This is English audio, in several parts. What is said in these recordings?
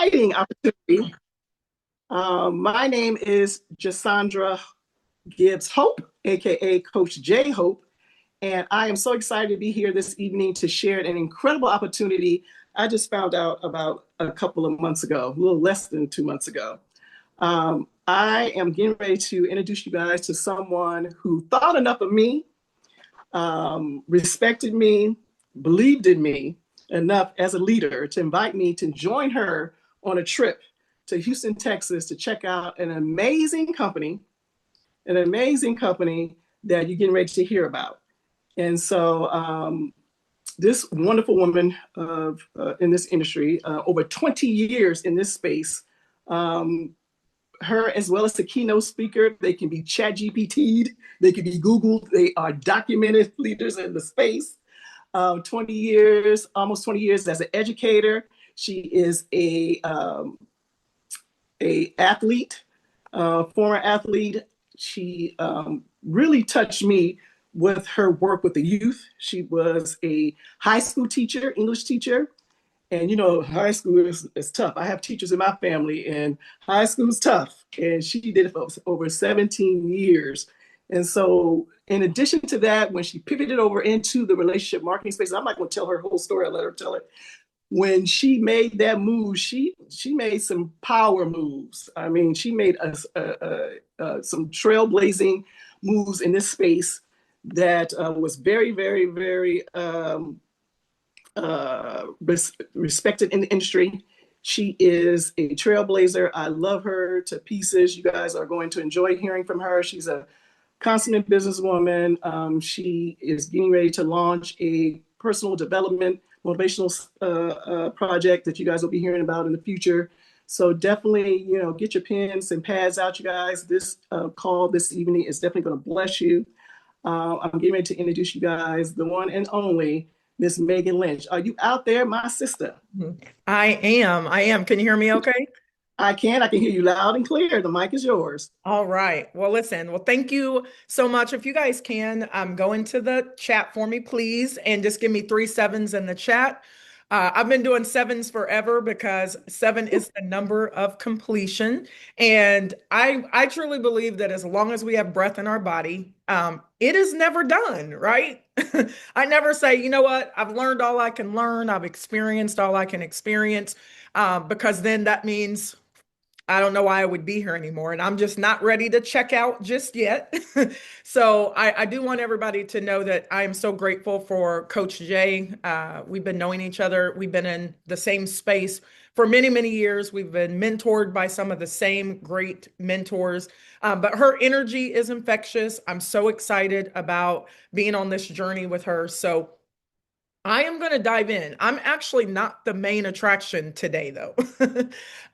exciting opportunity. My name is Jasandra Gibbs Hope, aka Coach J Hope, and I am so excited to be here this evening to share an incredible opportunity I just found out about a couple of months ago, a little less than 2 months ago. I am getting ready to introduce you guys to someone who thought enough of me, respected me, believed in me enough as a leader to invite me to join her on a trip to Houston, Texas to check out an amazing company that you're getting ready to hear about. And so this wonderful woman in this industry, over 20 years in this space, her as well as the keynote speaker, they can be chat GPT'd, they can be Googled, they are documented leaders in the space. 20 years, almost 20 years as an educator. She is a athlete, former athlete. She really touched me with her work with the youth. She was a high school teacher, English teacher. And you know, high school is tough. I have teachers in my family, and high school is tough. And she did it for over 17 years. And so, in addition to that, when she pivoted over into the relationship marketing space, I'm not going to tell her whole story. I let her tell it. When she made that move, she made some power moves. I mean, she made some trailblazing moves in this space that was very, very, very respected in the industry. She is a trailblazer. I love her to pieces. You guys are going to enjoy hearing from her. She's a consummate businesswoman. She is getting ready to launch a personal development, motivational project that you guys will be hearing about in the future. So definitely, you know, get your pens and pads out, you guys. This call this evening is definitely going to bless you. I'm getting ready to introduce you guys the one and only Miss Megan Lynch. Are you out there, my sister? I am. I am. Can you hear me okay? I can. I can hear you loud and clear. The mic is yours. All right. Well, listen. Well, thank you so much. If you guys can, go into the chat for me, please, and just give me 3 sevens in the chat. I've been doing sevens forever because seven is the number of completion. And I truly believe that as long as we have breath in our body, it is never done, right? I never say, you know what, I've learned all I can learn, I've experienced all I can experience, because then that means I don't know why I would be here anymore. And I'm just not ready to check out just yet. So I do want everybody to know that I am so grateful for Coach Jay. We've been knowing each other. We've been in the same space for many, many years. We've been mentored by some of the same great mentors. But her energy is infectious. I'm so excited about being on this journey with her. So I am going to dive in. I'm actually not the main attraction today, though.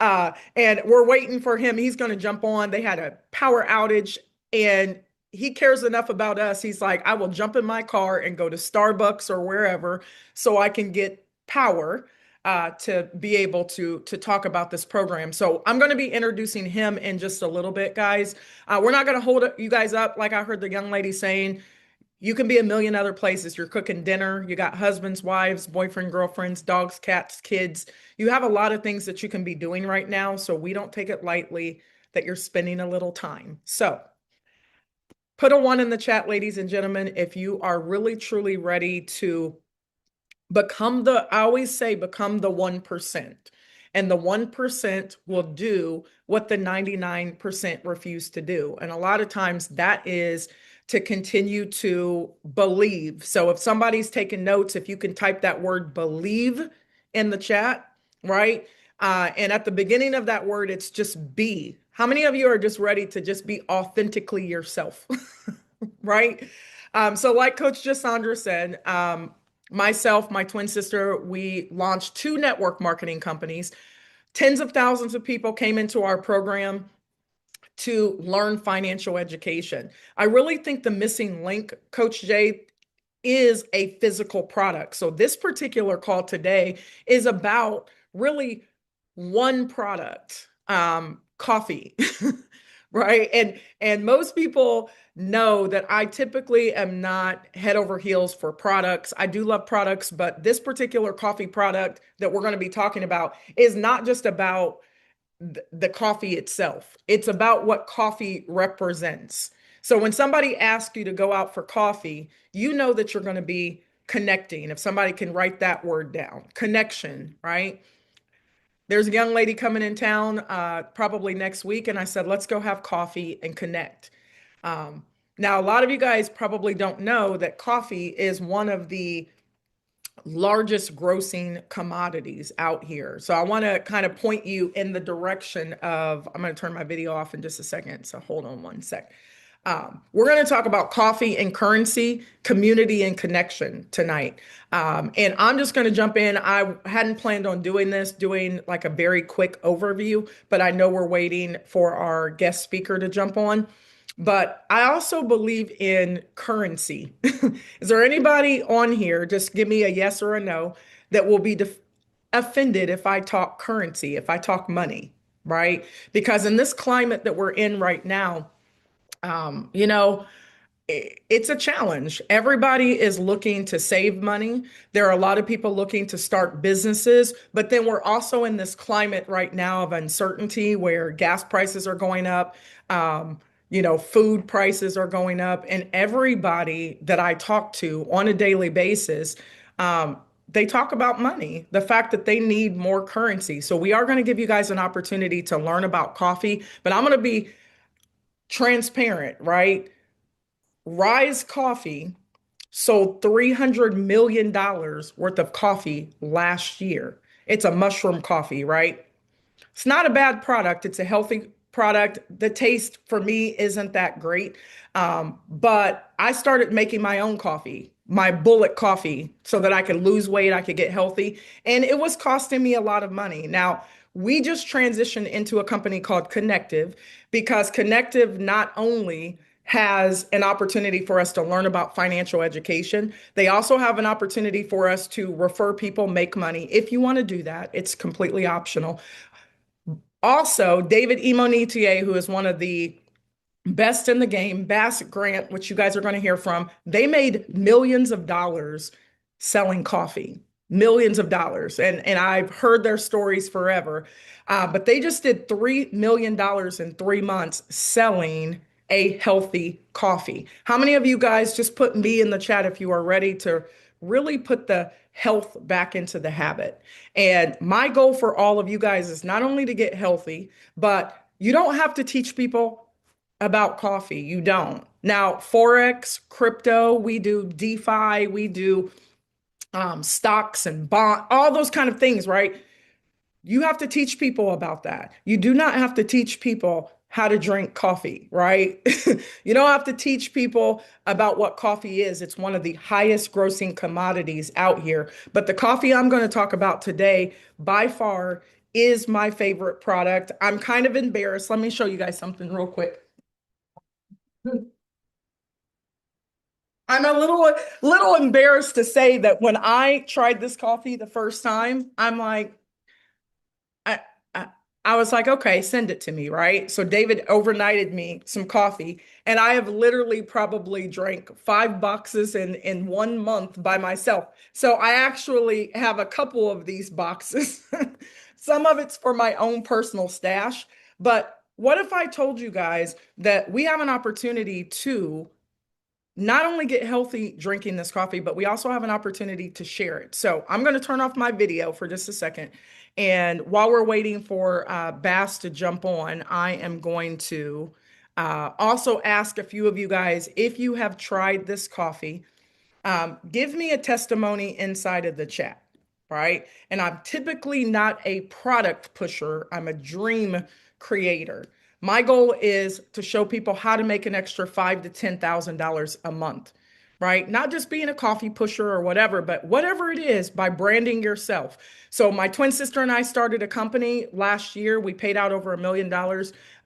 And we're waiting for him. He's going to jump on. They had a power outage, and he cares enough about us. He's like, I will jump in my car and go to Starbucks or wherever so I can get power to be able to talk about this program. So I'm going to be introducing him in just a little bit, guys. We're not going to hold you guys up like I heard the young lady saying. You can be a million other places. You're cooking dinner. You got husbands, wives, boyfriend, girlfriends, dogs, cats, kids. You have a lot of things that you can be doing right now. So we don't take it lightly that you're spending a little time. So put a one in the chat, ladies and gentlemen, if you are really, truly ready to I always say, become the 1%. And the 1% will do what the 99% refuse to do. And a lot of times that is to continue to believe. So if somebody's taking notes, if you can type that word believe in the chat, right? And at the beginning of that word, it's just be. How many of you are just ready to just be authentically yourself? Right? So like Coach Jasandra said, myself, my twin sister, we launched 2 network marketing companies. Tens of thousands of people came into our program to learn financial education. I really think the missing link, Coach Jay, is a physical product. So this particular call today is about really one product, coffee. right? And most people know that I typically am not head over heels for products. I do love products, but this particular coffee product that we're going to be talking about is not just about the coffee itself. It's about what coffee represents. So when somebody asks you to go out for coffee, you know that you're going to be connecting. If somebody can write that word down, connection, right? There's a young lady coming in town probably next week, and I said, let's go have coffee and connect. Um, Now, a lot of you guys probably don't know that coffee is one of the largest grossing commodities out here. So I want to kind of point you in the direction of, I'm going to turn my video off in just a second. So hold on one sec. We're going to talk about coffee and currency, community and connection tonight. And I'm just going to jump in. I hadn't planned on doing this, doing like a very quick overview, but I know we're waiting for our guest speaker to jump on. But I also believe in currency. Is there anybody on here, just give me a yes or a no, that will be offended if I talk currency, if I talk money, right? Because in this climate that we're in right now, you know, it's a challenge. Everybody is looking to save money. There are a lot of people looking to start businesses, but then we're also in this climate right now of uncertainty where gas prices are going up, food prices are going up, and everybody that I talk to on a daily basis, they talk about money, the fact that they need more currency. So we are going to give you guys an opportunity to learn about coffee, but I'm going to be transparent, right? Rise Coffee sold $300 million worth of coffee last year. It's a mushroom coffee, right? It's not a bad product. It's a healthy product. The taste for me isn't that great. But I started making my own coffee, my bullet coffee, so that I could lose weight, I could get healthy. And it was costing me a lot of money. Now, we just transitioned into a company called Connective because Connective not only has an opportunity for us to learn about financial education. They also have an opportunity for us to refer people, make money. If you want to do that, it's completely optional. Also, David Imonitier, who is one of the best in the game, Bass Grant, which you guys are going to hear from, they made millions of dollars selling coffee, millions of dollars. And I've heard their stories forever. But they just did $3 million in 3 months selling a healthy coffee. How many of you guys just put me in the chat if you are ready to really put the health back into the habit? And my goal for all of you guys is not only to get healthy, but you don't have to teach people about coffee. You don't. Now, Forex, crypto, we do DeFi, we do stocks and bond, all those kind of things, right? You have to teach people about that. You do not have to teach people how to drink coffee, right? You don't have to teach people about what coffee is. It's one of the highest grossing commodities out here. But the coffee I'm going to talk about today, by far, is my favorite product. I'm kind of embarrassed. Let me show you guys something real quick. I'm a little embarrassed to say that when I tried this coffee the first time, I'm like, I, I I was like, okay, send it to me, right? So David overnighted me some coffee, and I have literally probably drank 5 boxes in 1 month by myself. So I actually have a couple of these boxes. Some of it's for my own personal stash, but what if I told you guys that we have an opportunity to not only get healthy drinking this coffee, but we also have an opportunity to share it. So I'm going to turn off my video for just a second. And while we're waiting for Bass to jump on, I am going to also ask a few of you guys if you have tried this coffee. Give me a testimony inside of the chat, right? And I'm typically not a product pusher, I'm a dream creator. My goal is to show people how to make an extra $5,000 to $10,000 a month, right? Not just being a coffee pusher or whatever, but whatever it is by branding yourself. So my twin sister and I started a company last year. We paid out over $1 million,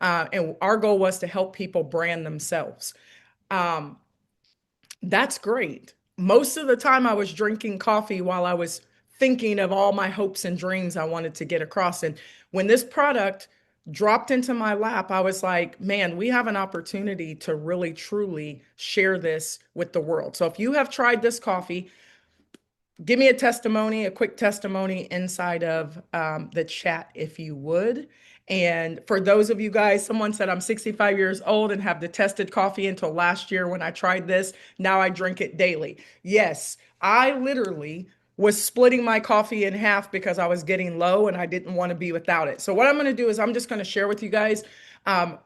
and our goal was to help people brand themselves. Um, that's great. Most of the time, I was drinking coffee while I was thinking of all my hopes and dreams I wanted to get across. And when this product dropped into my lap, I was like, man, we have an opportunity to really truly share this with the world. So if you have tried this coffee, give me a testimony, a quick testimony inside of the chat, if you would. And for those of you guys, someone said I'm 65 years old and have detested coffee until last year when I tried this. Now I drink it daily. Yes, I literally was splitting my coffee in half because I was getting low and I didn't want to be without it. So what I'm going to do is I'm just going to share with you guys. Um,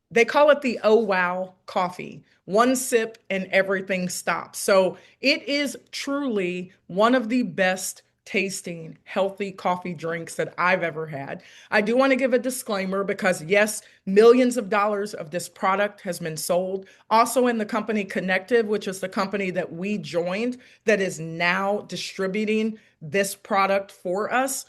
they call it the oh wow coffee. One sip and everything stops. So it is truly one of the best tasting healthy coffee drinks that I've ever had. I do want to give a disclaimer because yes, millions of dollars of this product has been sold. Also in the company Connective, which is the company that we joined that is now distributing this product for us.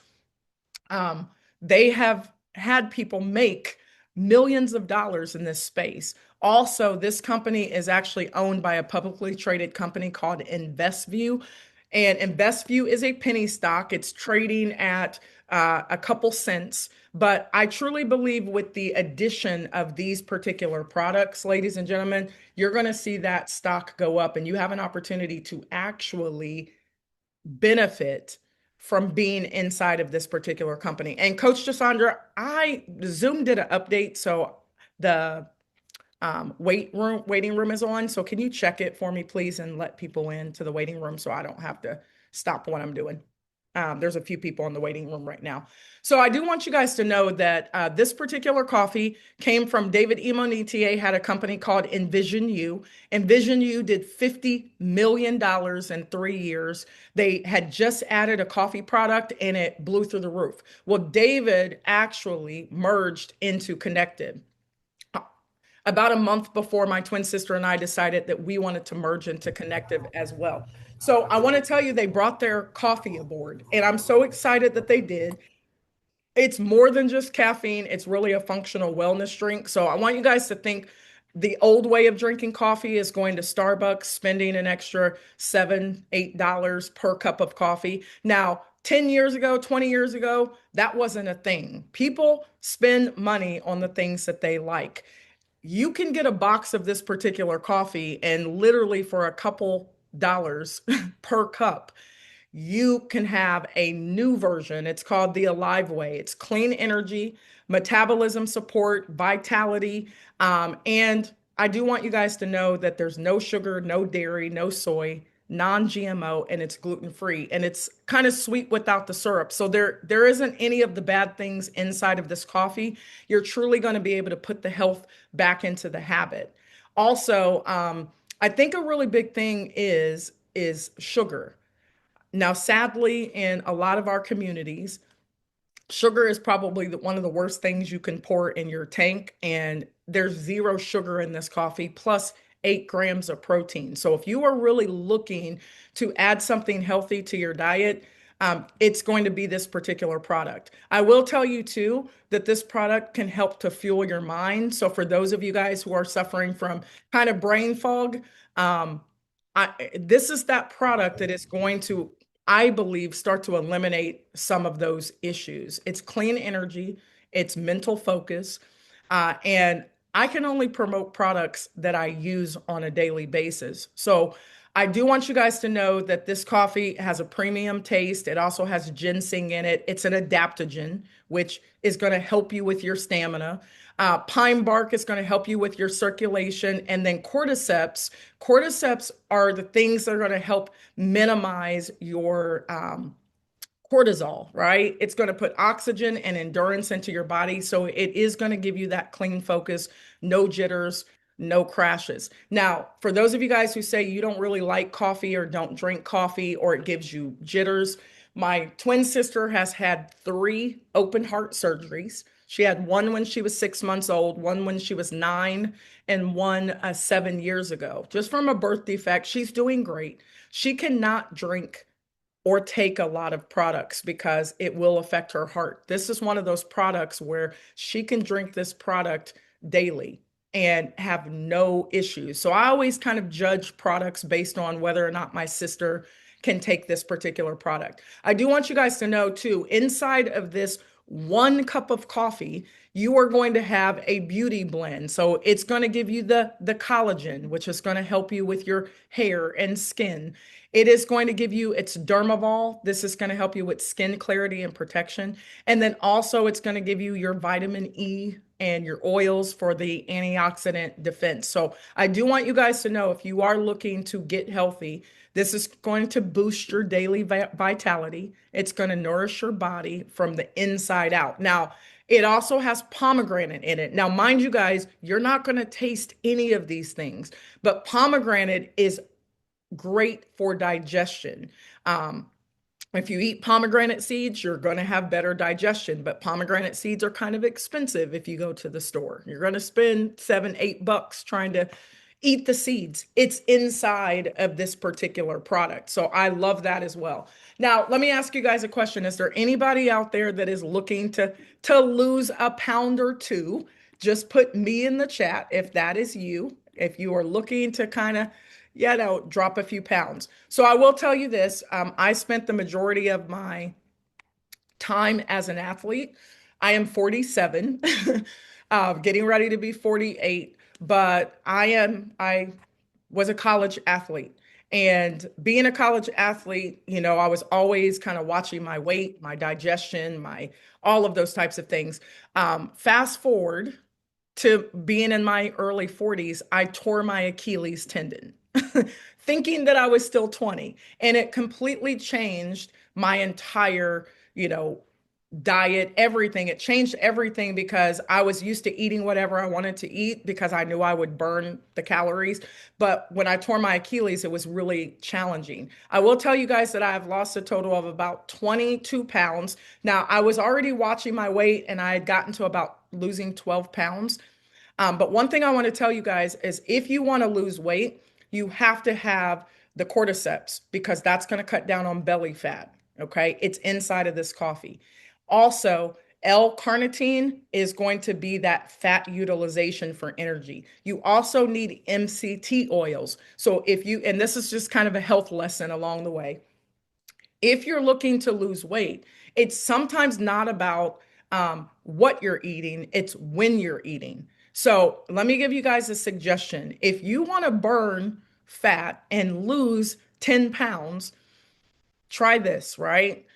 They have had people make millions of dollars in this space. Also, this company is actually owned by a publicly traded company called InvestView. And InvestView is a penny stock. It's trading at a couple cents. But I truly believe with the addition of these particular products, ladies and gentlemen, you're going to see that stock go up and you have an opportunity to actually benefit from being inside of this particular company. And Coach Cassandra, Zoom did an update, so the waiting room is on. So can you check it for me, please, and let people into the waiting room so I don't have to stop what I'm doing. There's a few people in the waiting room right now. So I do want you guys to know that this particular coffee came from David Emonetier, had a company called Envision You. Envision You did $50 million in 3 years. They had just added a coffee product and it blew through the roof. Well, David actually merged into Connected about a month before my twin sister and I decided that we wanted to merge into Connective as well. So I want to tell you, they brought their coffee aboard, and I'm so excited that they did. It's more than just caffeine, it's really a functional wellness drink. So I want you guys to think the old way of drinking coffee is going to Starbucks, spending an extra $7, $8 per cup of coffee. Now, 10 years ago, 20 years ago, that wasn't a thing. People spend money on the things that they like. You can get a box of this particular coffee and literally for a couple dollars per cup, you can have a new version. It's called the Alive Way. It's clean energy, metabolism support, vitality. And I do want you guys to know that there's no sugar, no dairy, no soy, non-GMO, and it's gluten-free. And it's kind of sweet without the syrup. So there isn't any of the bad things inside of this coffee. You're truly going to be able to put the health back into the habit. Also, I think a really big thing is sugar. Now, sadly, in a lot of our communities, sugar is probably one of the worst things you can pour in your tank, and there's zero sugar in this coffee, plus 8 grams of protein. So if you are really looking to add something healthy to your diet, it's going to be this particular product. I will tell you too that this product can help to fuel your mind. So for those of you guys who are suffering from kind of brain fog, um, this is that product that is going to, I believe, start to eliminate some of those issues. It's clean energy, it's mental focus, and I can only promote products that I use on a daily basis. So I do want you guys to know that this coffee has a premium taste. It also has ginseng in it. It's an adaptogen, which is going to help you with your stamina. Pine bark is going to help you with your circulation. And then cordyceps. Cordyceps are the things that are going to help minimize your cortisol, right? It's going to put oxygen and endurance into your body. So it is going to give you that clean focus, no jitters, no crashes. Now, for those of you guys who say you don't really like coffee or don't drink coffee or it gives you jitters, my twin sister has had 3 open heart surgeries. She had one when she was 6 months old, one when she was 9, and one 7 years ago. Just from a birth defect, she's doing great. She cannot drink or take a lot of products because it will affect her heart. This is one of those products where she can drink this product daily and have no issues. So I always kind of judge products based on whether or not my sister can take this particular product. I do want you guys to know too, inside of this one cup of coffee, you are going to have a beauty blend. So it's going to give you the collagen, which is going to help you with your hair and skin. It is going to give you its dermavol. This is going to help you with skin clarity and protection. And then also it's going to give you your vitamin E and your oils for the antioxidant defense. So I do want you guys to know, if you are looking to get healthy, this is going to boost your daily vitality. It's going to nourish your body from the inside out. Now, it also has pomegranate in it. Now, mind you guys, you're not going to taste any of these things, but pomegranate is great for digestion. Um, if you eat pomegranate seeds, you're going to have better digestion, but pomegranate seeds are kind of expensive if you go to the store. You're going to spend $7, $8 trying to eat the seeds. It's inside of this particular product. So I love that as well. Now, let me ask you guys a question. Is there anybody out there that is looking to lose a pound or two? Just put me in the chat if that is you. If you are looking to kind of, drop a few pounds. So I will tell you this, I spent the majority of my time as an athlete. I am 47, getting ready to be 48, but I was a college athlete. And being a college athlete, I was always kind of watching my weight, my digestion, all of those types of things. Fast forward to being in my early 40s, I tore my Achilles tendon, thinking that I was still 20. And it completely changed my entire, you know, diet, everything. It changed everything because I was used to eating whatever I wanted to eat because I knew I would burn the calories. But when I tore my Achilles, it was really challenging. I will tell you guys that I have lost a total of about 22 pounds. Now, I was already watching my weight and I had gotten to about losing 12 pounds. But one thing I want to tell you guys is if you want to lose weight, you have to have the cordyceps because that's going to cut down on belly fat. Okay. It's inside of this coffee. Also, L-carnitine is going to be that fat utilization for energy. You also need MCT oils. So if you, and this is just kind of a health lesson along the way, if you're looking to lose weight, it's sometimes not about what you're eating, it's when you're eating. So let me give you guys a suggestion. If you want to burn fat and lose 10 pounds, try this, right?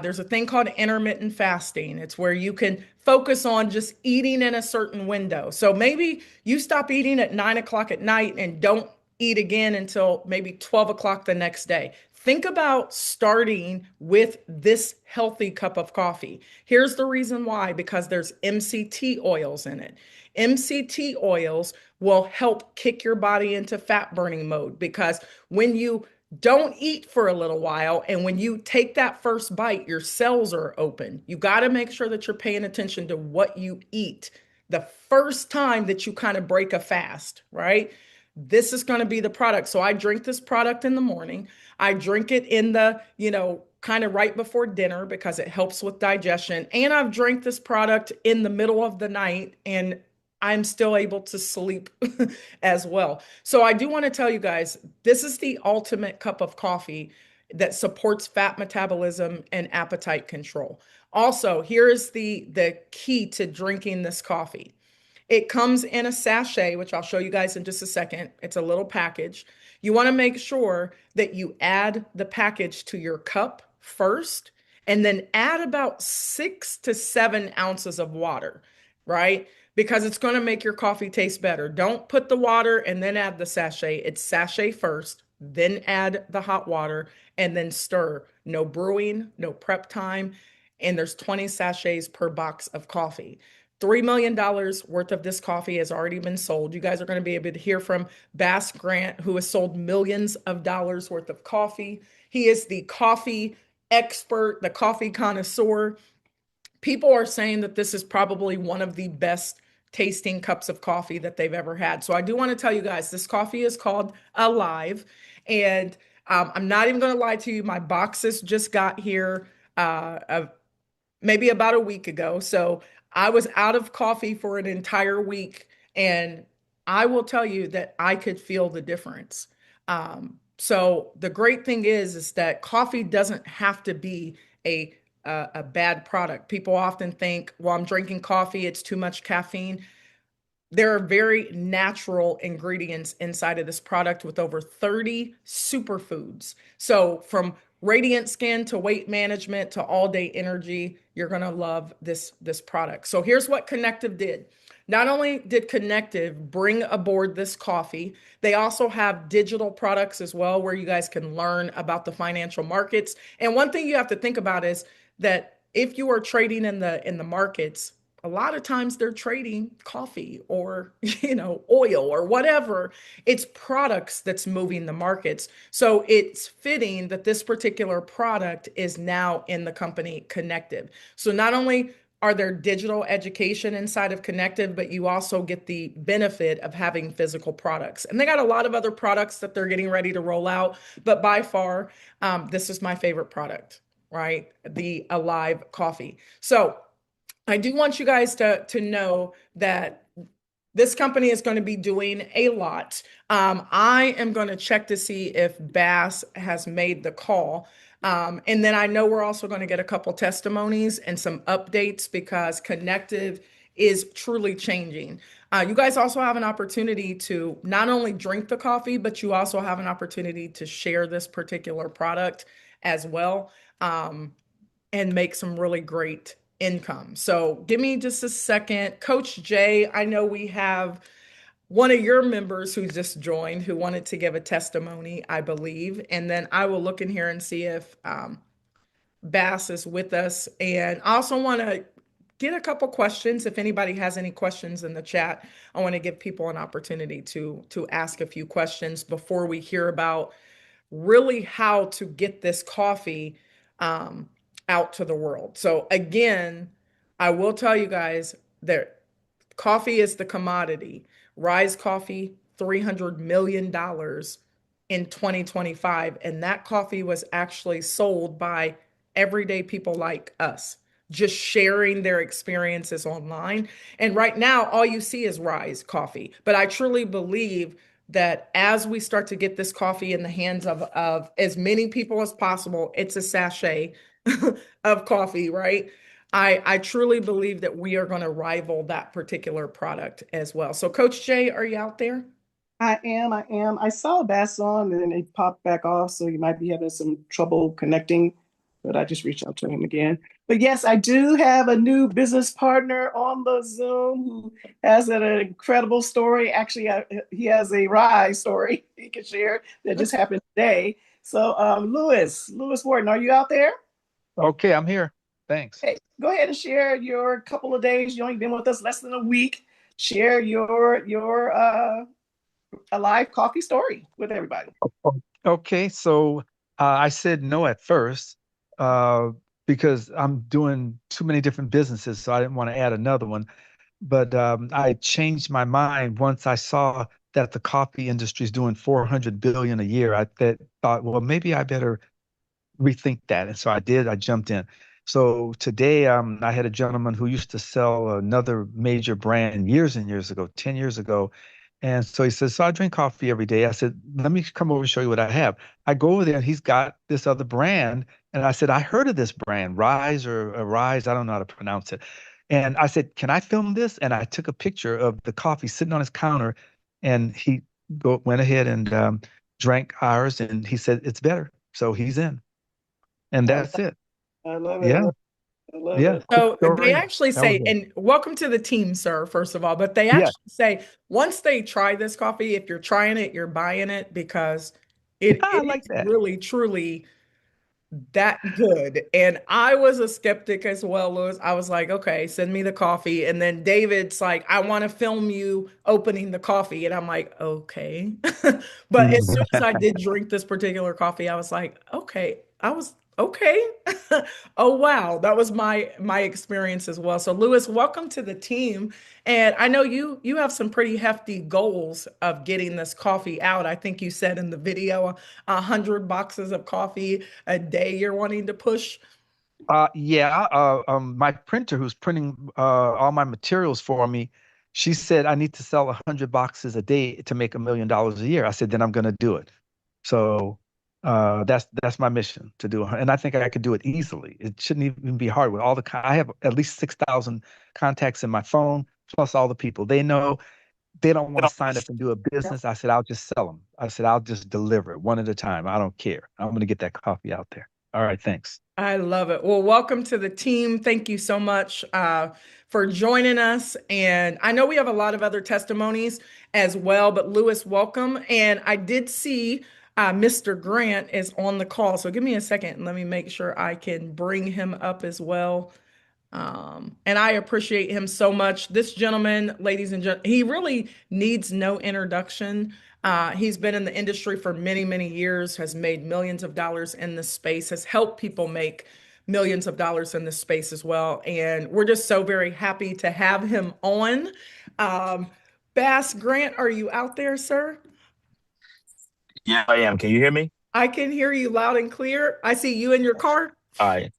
There's a thing called intermittent fasting. It's where you can focus on just eating in a certain window. So maybe you stop eating at 9 o'clock at night and don't eat again until maybe 12 o'clock the next day. Think about starting with this healthy cup of coffee. Here's the reason why, because there's MCT oils in it. MCT oils will help kick your body into fat burning mode because when you don't eat for a little while. And when you take that first bite, your cells are open. You got to make sure that you're paying attention to what you eat the first time that you kind of break a fast, right? This is going to be the product. So I drink this product in the morning. I drink it in the, kind of right before dinner because it helps with digestion. And I've drank this product in the middle of the night and I'm still able to sleep as well. So I do want to tell you guys, this is the ultimate cup of coffee that supports fat metabolism and appetite control. Also, here is the key to drinking this coffee. It comes in a sachet, which I'll show you guys in just a second. It's a little package. You want to make sure that you add the package to your cup first, and then add about 6 to 7 ounces of water, right? Because it's going to make your coffee taste better. Don't put the water and then add the sachet. It's sachet first, then add the hot water, and then stir. No brewing, no prep time. And there's 20 sachets per box of coffee. $3 million worth of this coffee has already been sold. You guys are going to be able to hear from Bass Grant, who has sold millions of dollars worth of coffee. He is the coffee expert, the coffee connoisseur. People are saying that this is probably one of the best tasting cups of coffee that they've ever had. So I do want to tell you guys, this coffee is called Alive. And I'm not even going to lie to you. My boxes just got here maybe about a week ago. So I was out of coffee for an entire week. And I will tell you that I could feel the difference. So the great thing is that coffee doesn't have to be a a bad product. People often think, well, I'm drinking coffee, it's too much caffeine. There are very natural ingredients inside of this product with over 30 superfoods. So, from radiant skin to weight management to all day energy, you're going to love this product. So, here's what Connective did. Not only did Connective bring aboard this coffee, they also have digital products as well where you guys can learn about the financial markets. And one thing you have to think about is that if you are trading in the markets, a lot of times they're trading coffee or oil or whatever. It's products that's moving the markets. So it's fitting that this particular product is now in the company Connective. So not only are there digital education inside of Connective, but you also get the benefit of having physical products. And they got a lot of other products that they're getting ready to roll out, but by far, this is my favorite product, right? The Alive coffee. So I do want you guys to know that this company is going to be doing a lot. I am going to check to see if Bass has made the call. And then I know we're also going to get a couple testimonies and some updates because Connective is truly changing. You guys also have an opportunity to not only drink the coffee, but you also have an opportunity to share this particular product as well. And make some really great income. So give me just a second. Coach Jay, I know we have one of your members who just joined who wanted to give a testimony, I believe. And then I will look in here and see if Bass is with us. And I also want to get a couple questions. If anybody has any questions in the chat, I want to give people an opportunity to ask a few questions before we hear about really how to get this coffee um, out to the world. So again, I will tell you guys that coffee is the commodity. Rise Coffee, $300 million in 2025. And that coffee was actually sold by everyday people like us, just sharing their experiences online. And right now, all you see is Rise Coffee. But I truly believe that as we start to get this coffee in the hands of as many people as possible, it's a sachet of coffee, right? I truly believe that we are going to rival that particular product as well. So, Coach Jay, are you out there? I am. I am. I saw Bass on and then it popped back off, so you might be having some trouble connecting, but I just reached out to him again. But yes, I do have a new business partner on the Zoom who has an incredible story. Actually, he has a rise story he can share that just happened today. So, Lewis Wharton, are you out there? Okay, I'm here. Thanks. Hey, go ahead and share your couple of days. You only been with us less than a week. Share your a live coffee story with everybody. Okay, so I said no at first uh, because I'm doing too many different businesses, so I didn't want to add another one. But I changed my mind once I saw that the coffee industry is doing 400 billion a year. Thought, well, maybe I better rethink that. And so I did. I jumped in. So today, I had a gentleman who used to sell another major brand years and years ago, 10 years ago. And so he says, so I drink coffee every day. I said, let me come over and show you what I have. I go over there and he's got this other brand. And I said, I heard of this brand, Rise or Rise. I don't know how to pronounce it. And I said, can I film this? And I took a picture of the coffee sitting on his counter. And he went ahead and drank ours. And he said, it's better. So he's in. And I, that's it. I love it. Yeah. I love Yeah. it. Quick So they story. actually That was say, it. and welcome to the team, sir, first of all, but they Yeah. actually say once they try this coffee, if you're trying it, you're buying it because I it like is that. really, truly that good. And I was a skeptic as well, Louis. I was like, okay, send me the coffee. And then David's like, I want to film you opening the coffee. And I'm like, okay. But as soon as I did drink this particular coffee, I was like, okay. I was okay. Oh wow, that was my experience as well. So Louis, welcome to the team. And I know you have some pretty hefty goals of getting this coffee out. I think you said in the video 100 boxes of coffee a day you're wanting to push. Yeah. My printer, who's printing all my materials for me, she said I need to sell 100 boxes a day to make $1 million a year. I said, then I'm going to do it. So That's my mission to do, and I think I could do it easily. It shouldn't even be hard with all the. I have at least 6,000 contacts in my phone, plus all the people they know. They don't want to sign up and do a business. I said I'll just sell them. I said I'll just deliver it one at a time. I don't care. I'm going to get that coffee out there. All right, thanks. I love it. Well, welcome to the team. Thank you so much for joining us. And I know we have a lot of other testimonies as well, but Lewis, welcome. And I did see Mr. Grant is on the call. So give me a second and let me make sure I can bring him up as well. And I appreciate him so much. This gentleman, ladies and gentlemen, he really needs no introduction. He's been in the industry for many, many years, has made millions of dollars in this space, has helped people make millions of dollars in this space as well. And we're just so very happy to have him on. Bass Grant, are you out there, sir? Yeah, I am. Can you hear me? I can hear you loud and clear. I see you in your car. All right.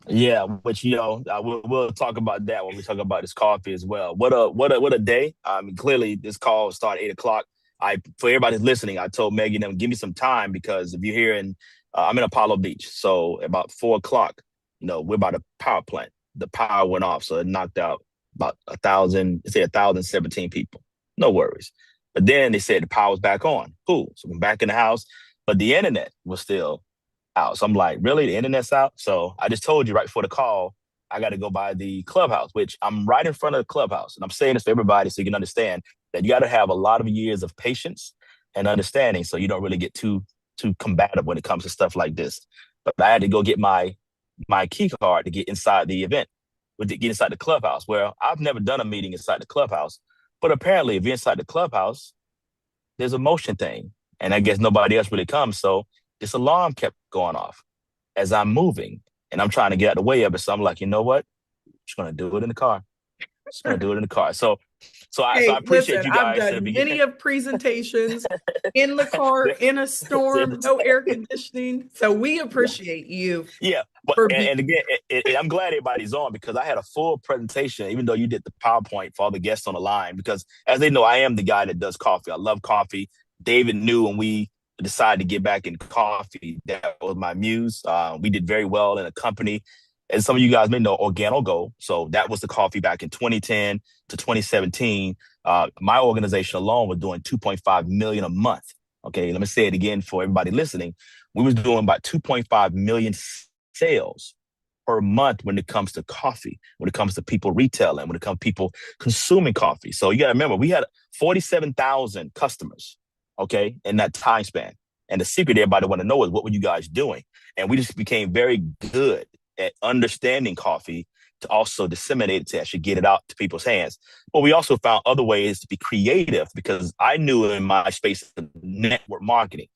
Yeah, which we'll talk about that when we talk about this coffee as well. What a day! I mean, clearly this call started 8 o'clock. For everybody who's listening, I told Megan them give me some time because if you're here I'm in Apollo Beach, so about 4 o'clock, we're by the power plant. The power went off, so it knocked out about 1,017 people. No worries. But then they said the power was back on. Cool. So I'm back in the house, but the internet was still out. So I'm like, really? The internet's out? So I just told you right before the call, I got to go by the clubhouse, which I'm right in front of the clubhouse. And I'm saying this for everybody so you can understand that you got to have a lot of years of patience and understanding so you don't really get too combative when it comes to stuff like this. But I had to go get my key card to get inside the event, to get inside the clubhouse. Well, I've never done a meeting inside the clubhouse, but apparently if you're inside the clubhouse, there's a motion thing. And I guess nobody else really comes. So this alarm kept going off as I'm moving and I'm trying to get out of the way of it. So I'm like, you know what? I'm just going to do it in the car. Just going to do it in the car. So I appreciate listen, you guys. I've done many of presentations in the car, in a storm, no air conditioning. So we appreciate you. Yeah. But, and again, I'm glad everybody's on because I had a full presentation, even though you did the PowerPoint for all the guests on the line, because as they know, I am the guy that does coffee. I love coffee. David knew when we decided to get back in coffee, that was my muse. We did very well in a company, as some of you guys may know, Organo. So that was the coffee back in 2010 to 2017. My organization alone was doing 2.5 million a month. Okay, let me say it again for everybody listening. We was doing about 2.5 million sales per month when it comes to coffee, when it comes to people retailing, when it comes to people consuming coffee. So you got to remember, we had 47,000 customers, okay, in that time span. And the secret everybody want to know is what were you guys doing? And we just became very good at understanding coffee to also disseminate it, to actually get it out to people's hands. But we also found other ways to be creative because I knew in my space of network marketing,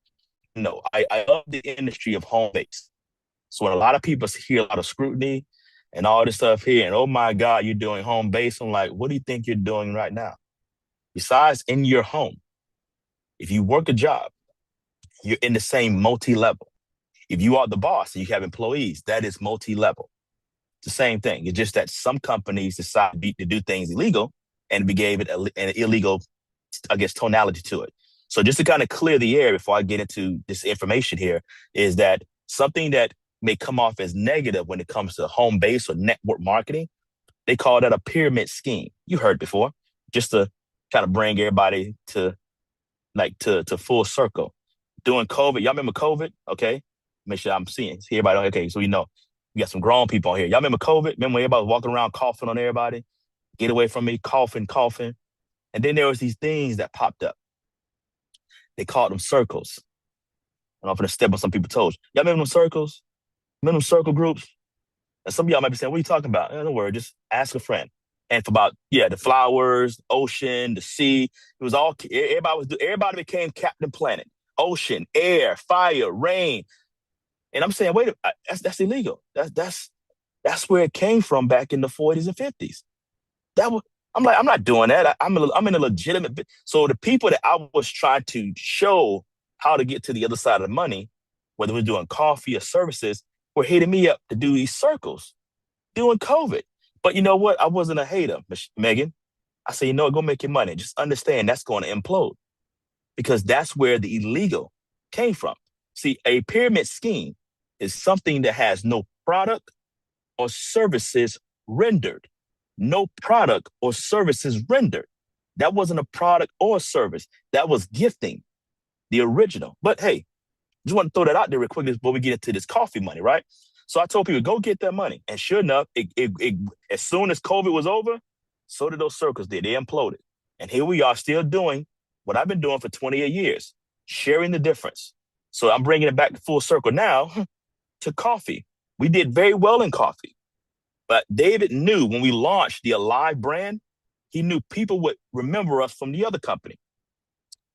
I love the industry of home base. So when a lot of people hear a lot of scrutiny and all this stuff here, and oh my God, you're doing home base, I'm like, what do you think you're doing right now? Besides in your home, if you work a job, you're in the same multi-level. If you are the boss and you have employees, that is multi-level. It's the same thing. It's just that some companies decide to do things illegal and we gave it an illegal, I guess, tonality to it. So just to kind of clear the air before I get into this information here is that something that may come off as negative when it comes to home base or network marketing, they call that a pyramid scheme. You heard before, just to kind of bring everybody to full circle. During COVID, y'all remember COVID? Okay. Make sure I'm seeing everybody. Okay. So, we got some grown people on here. Y'all remember COVID? Remember when everybody was walking around coughing on everybody? Get away from me, coughing. And then there was these things that popped up. They called them circles. And I'm going to step on some people's toes. Y'all remember them circles? Remember them circle groups? And some of y'all might be saying, what are you talking about? Don't worry, just ask a friend. And for about, the flowers, ocean, the sea, it was all, everybody became Captain Planet. Ocean, air, fire, rain. And I'm saying, wait, that's illegal. That's where it came from back in the 40s and 50s. I'm like, I'm not doing that. I'm in a legitimate. So the people that I was trying to show how to get to the other side of the money, whether we're doing coffee or services, were hitting me up to do these circles during COVID. But you know what? I wasn't a hater, Megan. I said, go make your money. Just understand that's going to implode because that's where the illegal came from. See, a pyramid scheme is something that has no product or services rendered. No product or services rendered. That wasn't a product or a service. That was gifting, the original. But hey, just want to throw that out there real quick before we get into this coffee money, right? So I told people, go get that money. And sure enough, as soon as COVID was over, so did those circles did. They imploded. And here we are still doing what I've been doing for 28 years, sharing the difference. So I'm bringing it back to full circle now to coffee. We did very well in coffee. But David knew when we launched the Alive brand, he knew people would remember us from the other company.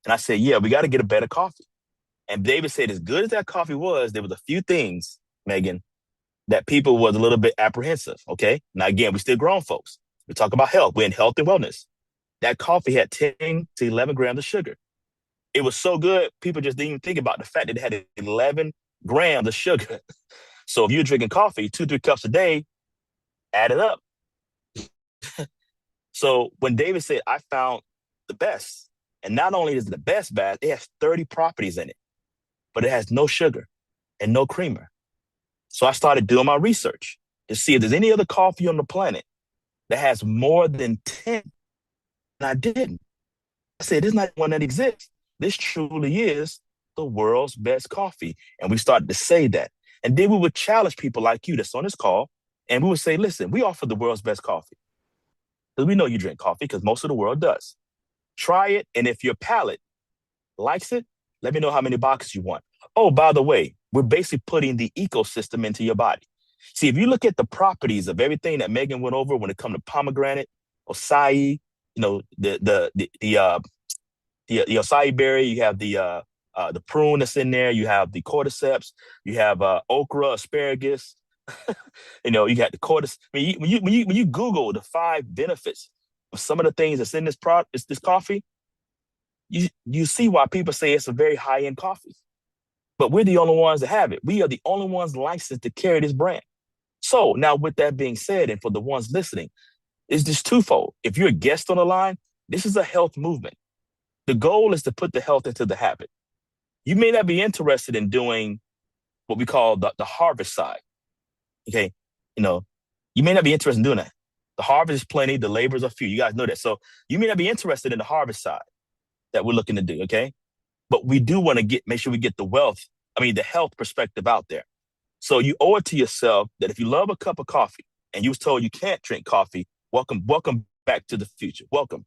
And I said, yeah, we got to get a better coffee. And David said, as good as that coffee was, there was a few things, Megan, that people was a little bit apprehensive, okay? Now, again, we still grown folks. We talk about health. We're in health and wellness. That coffee had 10 to 11 grams of sugar. It was so good, people just didn't even think about the fact that it had 11 grams of sugar. So if you're drinking coffee, 2-3 cups a day, add it up. So when David said, I found the best, and not only is it the best batch, it has 30 properties in it, but it has no sugar and no creamer. So I started doing my research to see if there's any other coffee on the planet that has more than 10. And I didn't. I said, there's not one that exists. This truly is the world's best coffee. And we started to say that. And then we would challenge people like you that's on this call. And we would say, listen, we offer the world's best coffee. Because we know you drink coffee, because most of the world does. Try it. And if your palate likes it, let me know how many boxes you want. Oh, by the way, we're basically putting the ecosystem into your body. See, if you look at the properties of everything that Megan went over when it comes to pomegranate, acai, the acai berry, you have the prune that's in there, you have the cordyceps, you have okra, asparagus, you got the cordyceps. I mean, when you Google the 5 benefits of some of the things that's in this coffee, you see why people say it's a very high-end coffee. But we're the only ones that have it. We are the only ones licensed to carry this brand. So now with that being said, and for the ones listening, it's just twofold. If you're a guest on the line, this is a health movement. The goal is to put the health into the habit. You may not be interested in doing what we call the harvest side. Okay. You may not be interested in doing that. The harvest is plenty. The laborers are few. You guys know that. So you may not be interested in the harvest side that we're looking to do. Okay. But we do want to make sure we get the health perspective out there. So you owe it to yourself that if you love a cup of coffee and you was told you can't drink coffee, welcome back to the future. Welcome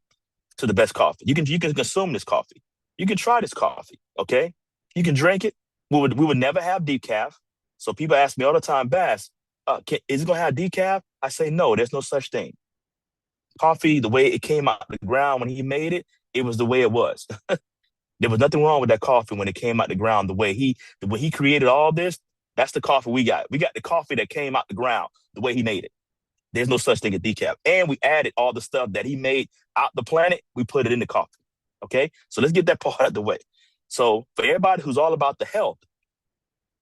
to the best coffee. You can consume this coffee. You can try this coffee, okay? You can drink it. We would never have decaf. So people ask me all the time, Bass, is it going to have decaf? I say, no, there's no such thing. Coffee, the way it came out of the ground when he made it, it was the way it was. There was nothing wrong with that coffee when it came out the ground. When he created all this, that's the coffee we got. We got the coffee that came out the ground the way he made it. There's no such thing as decaf. And we added all the stuff that he made out the planet. We put it in the coffee. Okay? So let's get that part out of the way. So for everybody who's all about the health,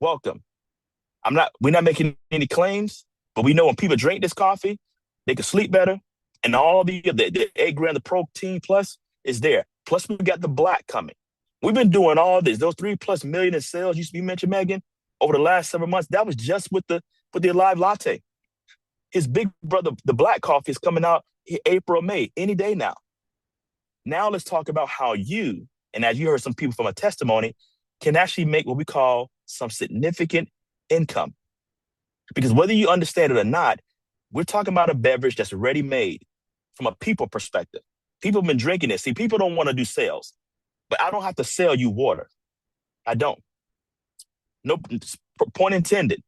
welcome. We're not making any claims, but we know when people drink this coffee, they can sleep better. And all the 8 grams of protein plus is there. Plus we got the black coming. We've been doing all this. Those 3+ million in sales you mentioned, Megan, over the last several months. That was just with the Alive Latte. His big brother, the black coffee, is coming out April, May, any day now. Now let's talk about how you, and as you heard some people from a testimony, can actually make what we call some significant income. Because whether you understand it or not, we're talking about a beverage that's already made from a people perspective. People have been drinking it. See, people don't want to do sales. But I don't have to sell you water. I don't. No, point intended.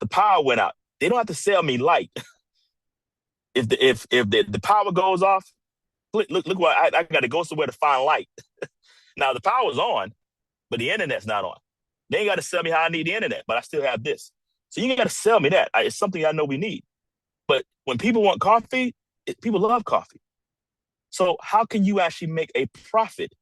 The power went out. They don't have to sell me light. If the power goes off, look what I got to go somewhere to find light. Now the power's on, but the internet's not on. They ain't got to sell me how I need the internet, but I still have this. So you ain't got to sell me that. It's something I know we need. But when people want coffee, people love coffee. So how can you actually make a profit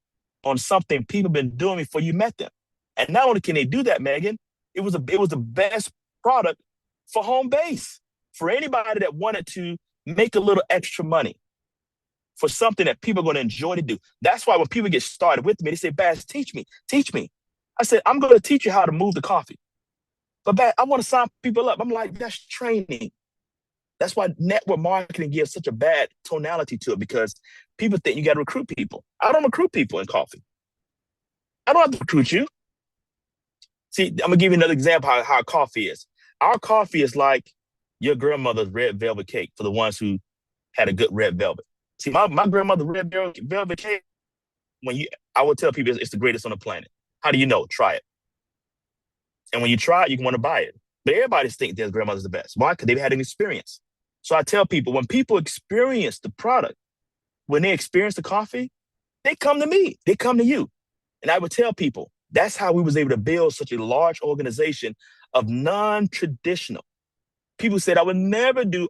on something people been doing before you met them? And not only can they do that, Megan, it was the best product for home base, for anybody that wanted to make a little extra money, for something that people are going to enjoy to do. That's why when people get started with me, they say, Bass, teach me. I said, I'm going to teach you how to move the coffee. But I want to sign people up. I'm like, that's training. That's why network marketing gives such a bad tonality to it, because people think you got to recruit people. I don't recruit people in coffee. I don't have to recruit you. See, I'm going to give you another example how coffee is. Our coffee is like your grandmother's red velvet cake for the ones who had a good red velvet. See, my grandmother's red velvet cake, I would tell people it's the greatest on the planet. How do you know? Try it. And when you try it, you want to buy it. But everybody thinks their grandmother's the best. Why? Because they've had an experience. So I tell people, when people experience the product, when they experience the coffee, they come to me. They come to you. And I would tell people, that's how we was able to build such a large organization of non-traditional. People said, I would never do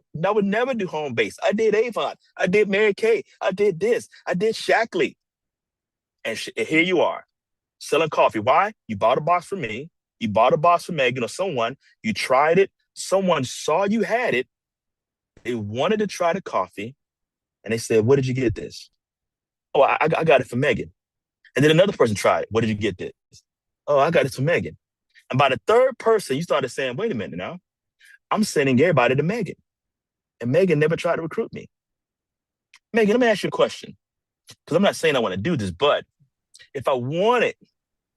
home base. I did Avon. I did Mary Kay. I did this. I did Shackley. And here you are, selling coffee. Why? You bought a box from me. You bought a box from Megan or someone. You tried it. Someone saw you had it. They wanted to try the coffee. And they said, where did you get this? Oh, I got it from Megan. And then another person tried it. Where did you get this? Oh, I got it from Megan. And by the third person, you started saying, wait a minute now. I'm sending everybody to Megan. And Megan never tried to recruit me. Megan, let me ask you a question. Because I'm not saying I want to do this, but if I wanted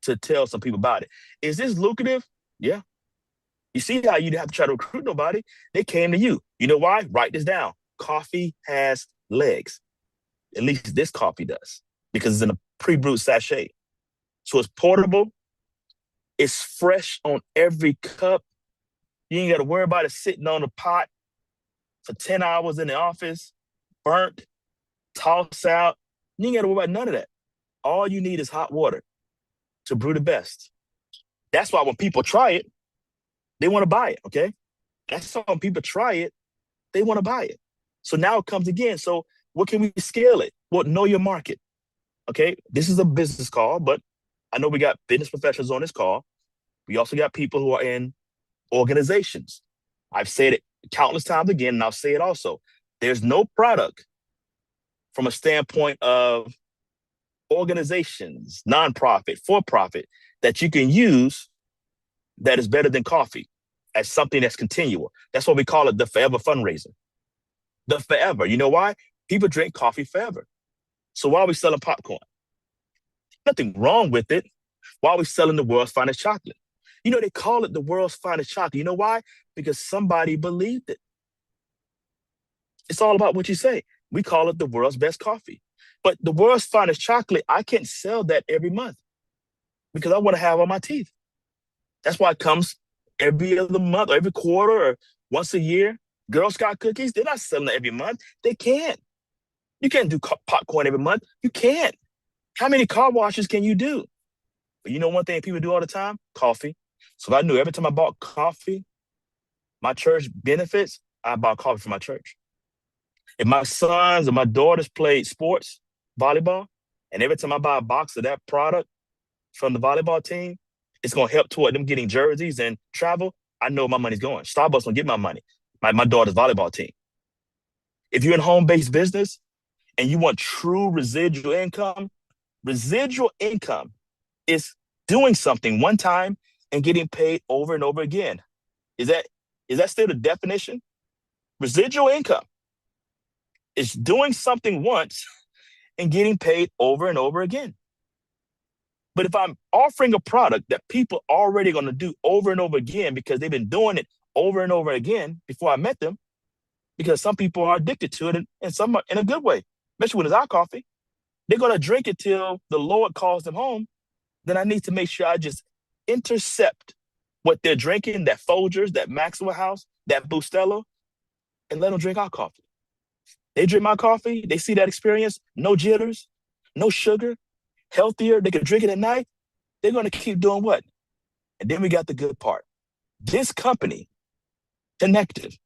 to tell some people about it, is this lucrative? Yeah. You see how you have to try to recruit nobody? They came to you. You know why? Write this down. Coffee has legs. At least this coffee does, because it's in a pre-brewed sachet. So it's portable. It's fresh on every cup. You ain't got to worry about it sitting on the pot for 10 hours in the office, burnt, tossed out. You ain't got to worry about none of that. All you need is hot water to brew the best. That's why when people try it, they want to buy it, okay? That's why when people try it, they want to buy it. So now it comes again. So what can we scale it? Well, know your market, okay? This is a business call, but I know we got business professionals on this call. We also got people who are in organizations. I've said it countless times again, and I'll say it also. There's no product from a standpoint of organizations, nonprofit, for-profit, that you can use that is better than coffee as something that's continual. That's what we call it, the forever fundraiser. The forever. You know why? People drink coffee forever. So why are we selling popcorn? Nothing wrong with it. Why are we selling the world's finest chocolate? You know, they call it the world's finest chocolate. You know why? Because somebody believed it. It's all about what you say. We call it the world's best coffee. But the world's finest chocolate, I can't sell that every month because I want to have on my teeth. That's why it comes every other month, or every quarter, or once a year. Girl Scout cookies, they're not selling it every month. They can't. You can't do popcorn every month. You can't. How many car washes can you do? But you know one thing people do all the time? Coffee. So if I knew every time I bought coffee, my church benefits, I bought coffee for my church. If my sons or my daughters played sports, volleyball, and every time I buy a box of that product from the volleyball team, it's going to help toward them getting jerseys and travel, I know my money's going. Starbucks will get my money, my daughter's volleyball team. If you're in home-based business and you want true residual income is doing something one time and getting paid over and over again. Is that still the definition? Residual income is doing something once and getting paid over and over again. But if I'm offering a product that people are already going to do over and over again because they've been doing it over and over again before I met them, because some people are addicted to it and some are in a good way, especially when it's our coffee. They're going to drink it till the Lord calls them home. Then I need to make sure I just intercept what they're drinking, that Folgers, that Maxwell House, that Bustelo, and let them drink our coffee. They drink my coffee, they see that experience, no jitters, no sugar, healthier, they can drink it at night, they're going to keep doing what? And then we got the good part. This company, Connective,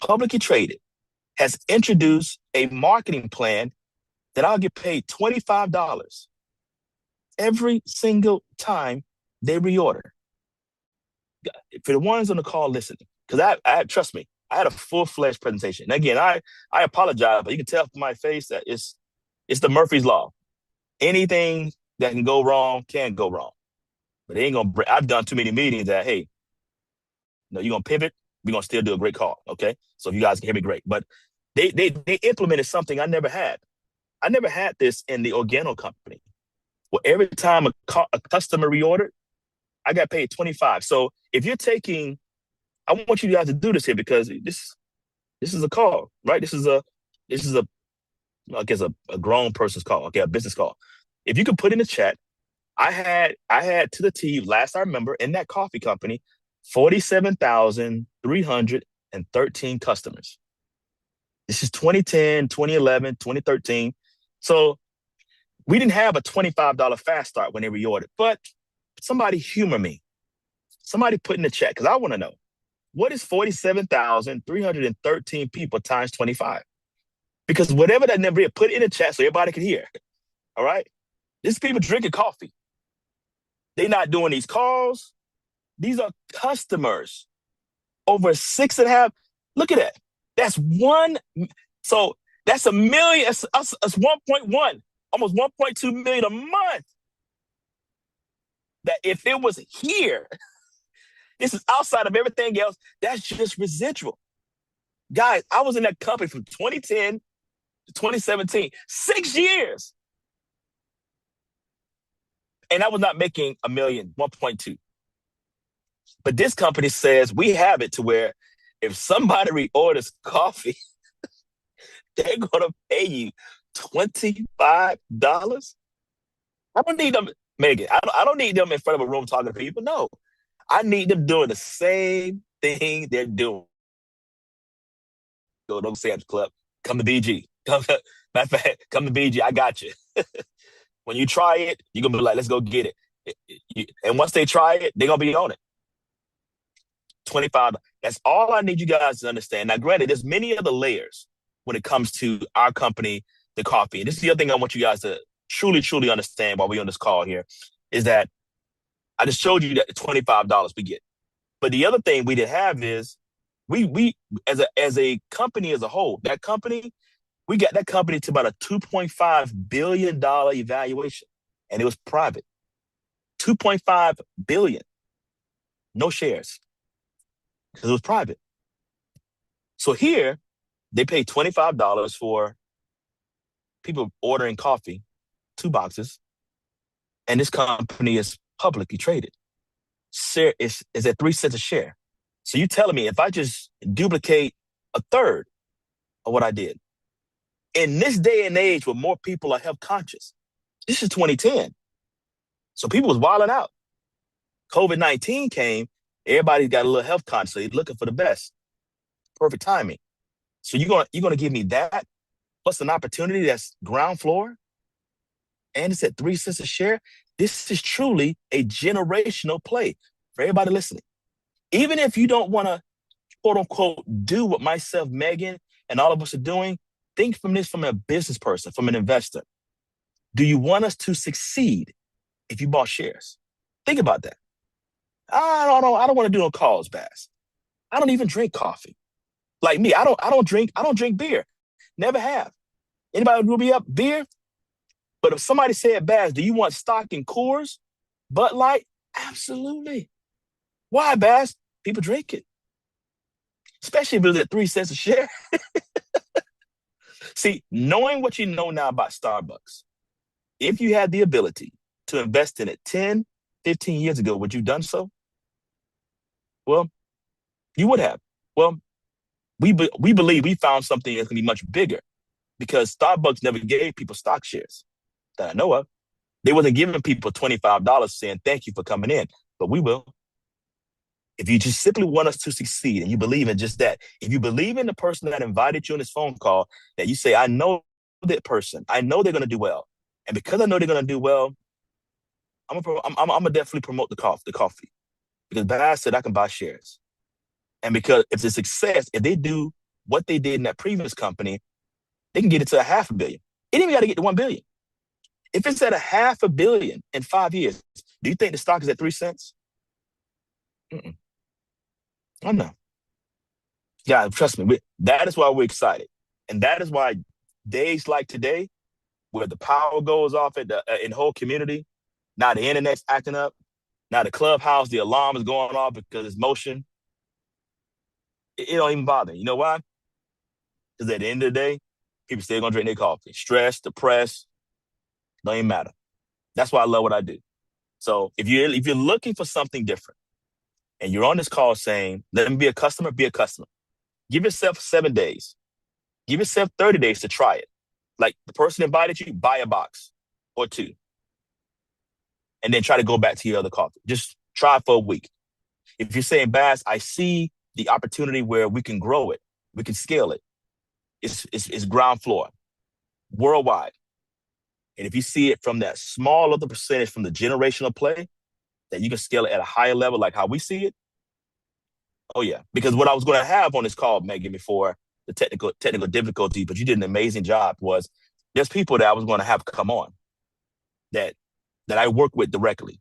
publicly traded, has introduced a marketing plan that I'll get paid $25 every single time they reorder. For the ones on the call listening, because I trust me, I had a full-fledged presentation. And again, I apologize, but you can tell from my face that it's the Murphy's Law. Anything that can go wrong can go wrong. But they ain't gonna bring. I've done too many meetings that, hey, no, you're gonna pivot. We're gonna still do a great call. Okay. So if you guys can hear me, great. But they implemented something I never had. I never had this in the Organo company. Well, every time a customer reordered, I got paid 25. So if you're taking, I want you guys to do this here because this is a call, right? This is a I guess a grown person's call, okay, a business call. If you could put in the chat, I had to the T last I remember in that coffee company, 47,313 customers. This is 2010, 2011, 2013. So we didn't have a $25 fast start when they reordered, but somebody humor me. Somebody put in the chat, because I want to know, what is 47,313 people times 25? Because whatever that number is, put it in the chat so everybody can hear. All right? These people drinking coffee. They're not doing these calls. These are customers. Over 6.5. Look at that. That's one. So that's a million. That's 1.1, almost 1.2 million a month. That if it was here, this is outside of everything else. That's just residual. Guys, I was in that company from 2010 to 2017, 6 years. And I was not making a million, 1.2. But this company says we have it to where if somebody reorders coffee, they're going to pay you $25. I don't need them, Megan. I don't need them in front of a room talking to people. No, I need them doing the same thing they're doing. Go to Sam's Club. Come to BG. Matter of fact, come to BG. I got you. When you try it, you're going to be like, let's go get it. And once they try it, they're going to be on it. 25. That's all I need you guys to understand. Now, granted, there's many other layers when it comes to our company, the coffee. And this is the other thing I want you guys to truly, truly understand while we're on this call here, is that I just showed you that the $25 we get. But the other thing we didn't have is we as a company as a whole, that company, we got that company to about a $2.5 billion evaluation. And it was private. $2.5 billion. No shares. Because it was private. So here, they pay $25 for people ordering coffee, 2 boxes, and this company is publicly traded. Is at 3 cents a share. So you telling me if I just duplicate a third of what I did, in this day and age where more people are health conscious, this is 2010. So people was wilding out. COVID-19 came, everybody got a little health conscious, so they're looking for the best. Perfect timing. So you're gonna give me that plus an opportunity that's ground floor, and it's at 3 cents a share. This is truly a generational play for everybody listening. Even if you don't want to, quote unquote, do what myself, Megan, and all of us are doing, think from this from a business person, from an investor. Do you want us to succeed if you bought shares? Think about that. I don't want to do no calls, Bass. I don't even drink coffee. Like me, I don't drink beer. Never have. Anybody will be up beer? But if somebody said, Bass, do you want stock in Coors, Bud Light? Absolutely. Why, Bass? People drink it. Especially if it's at 3 cents a share. See, knowing what you know now about Starbucks, if you had the ability to invest in it 10, 15 years ago, would you done so? Well, you would have. Well, we believe we found something that's going to be much bigger because Starbucks never gave people stock shares that I know of. They wasn't giving people $25 saying, thank you for coming in, but we will. If you just simply want us to succeed and you believe in just that, if you believe in the person that invited you on this phone call, that you say, I know that person, I know they're going to do well. And because I know they're going to do well, I'm going to definitely promote the coffee. Because Bass said I can buy shares. And because if it's a success, if they do what they did in that previous company, they can get it to $500 million. It ain't even got to get to $1 billion. If it's at $500 million in 5 years, do you think the stock is at 3 cents? I know. Yeah, trust me. That is why we're excited. And that is why days like today, where the power goes off in the whole community, now the internet's acting up, Now the clubhouse, the alarm is going off because it's motion. It don't even bother me. You know why? Because at the end of the day, people still gonna drink their coffee. Stressed, depressed, don't even matter. That's why I love what I do. So if you're looking for something different and you're on this call saying, let me be a customer, be a customer. Give yourself 7 days. Give yourself 30 days to try it. Like the person invited you, buy a box or two. And then try to go back to your other coffee. Just try for a week. If you're saying, Bass, I see the opportunity where we can grow it, we can scale it. It's ground floor, worldwide. And if you see it from that small other percentage from the generational play, that you can scale it at a higher level, like how we see it. Oh yeah, because what I was going to have on this call, Megan, before the technical difficulty, but you did an amazing job. Was there's people that I was going to have come on that I work with directly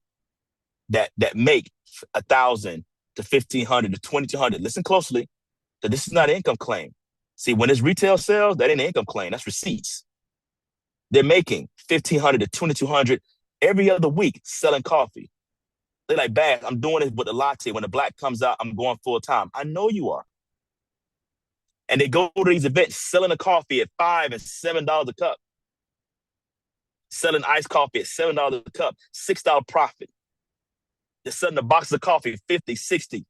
that make 1,000 to 1,500 to 2,200. Listen closely, that this is not an income claim. See, when it's retail sales, that ain't an income claim. That's receipts. They're making 1,500 to 2,200 every other week selling coffee. They're like, Bass, I'm doing this with the latte. When the black comes out, I'm going full time. I know you are. And they go to these events selling a coffee at $5 and $7 a cup. Selling iced coffee at $7 a cup, $6 profit. They're selling a box of coffee, 50, 60.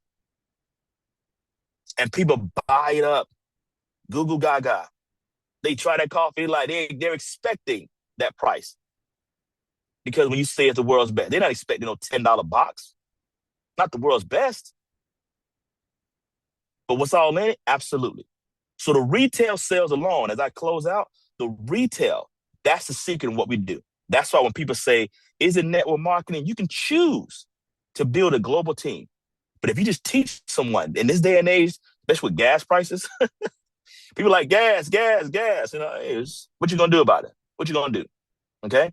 And people buy it up. Google Gaga. They try that coffee like they're expecting that price. Because when you say it's the world's best, they're not expecting no $10 box. Not the world's best. But what's all in it? Absolutely. So the retail sales alone, as I close out, the retail, that's the secret in what we do. That's why when people say, is it network marketing? You can choose to build a global team. But if you just teach someone in this day and age, especially with gas prices, people like gas. You know, what you gonna do about it? What you gonna do? Okay.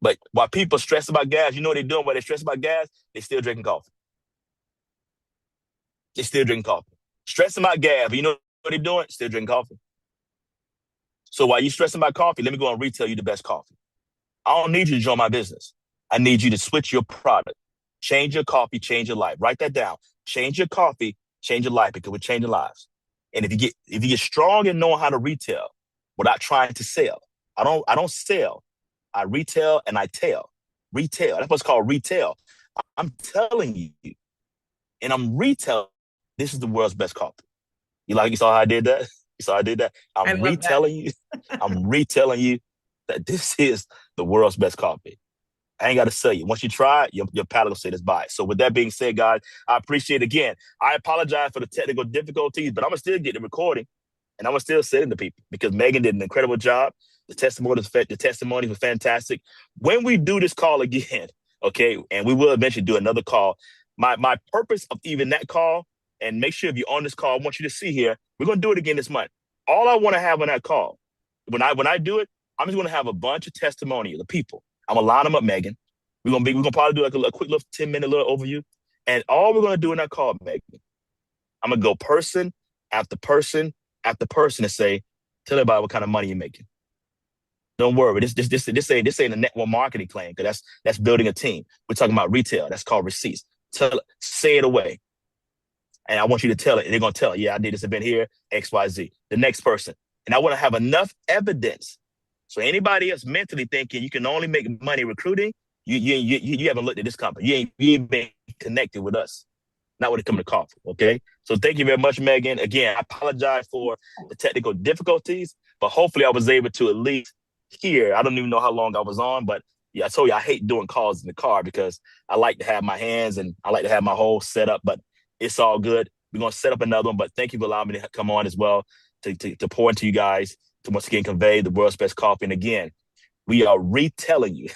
But while people stress about gas, you know what they're doing? While they stress about gas, they still drinking coffee. They still drinking coffee. Stressing about gas, but you know what they're doing? Still drinking coffee. So while you stressing about coffee, let me go and retail you the best coffee. I don't need you to join my business. I need you to switch your product. Change your coffee, change your life. Write that down. Change your coffee, change your life, because we're changing lives. And if you get strong in knowing how to retail without trying to sell, I don't sell. I retail and I tell. Retail. That's what's called retail. I'm telling you, and I'm retailing. This is the world's best coffee. You saw how I did that? You saw how I did that? I'm retelling you. I'm retelling you that this is the world's best coffee. I ain't got to sell you. Once you try it, your palate will say this buy. So with that being said, guys, I appreciate it again. I apologize for the technical difficulties, but I'm going to still get the recording and I'm going to still send it to people because Megan did an incredible job. The testimonies were fantastic. When we do this call again, okay, and we will eventually do another call, my purpose of even that call, and make sure if you're on this call, I want you to see here, we're going to do it again this month. All I want to have on that call, when I do it, I'm just going to have a bunch of testimonials of people. I'm gonna line them up, Megan. We're gonna probably do like a quick little 10-minute little overview. And all we're gonna do in that call, Megan, I'm gonna go person after person after person and say, tell everybody what kind of money you're making. Don't worry, this ain't a network marketing claim, because that's building a team. We're talking about retail. That's called receipts. Say it away. And I want you to tell it. And they're gonna tell it, yeah, I did this event here, XYZ. The next person. And I want to have enough evidence. So anybody else mentally thinking you can only make money recruiting, you haven't looked at this company. You ain't been connected with us. Not when it comes to coffee, okay? So thank you very much, Megan. Again, I apologize for the technical difficulties, but hopefully I was able to at least hear. I don't even know how long I was on, but yeah, I told you I hate doing calls in the car because I like to have my hands and I like to have my whole setup, but it's all good. We're going to set up another one, but thank you for allowing me to come on as well to pour into you guys, to once again convey the world's best coffee. And again, we are retelling you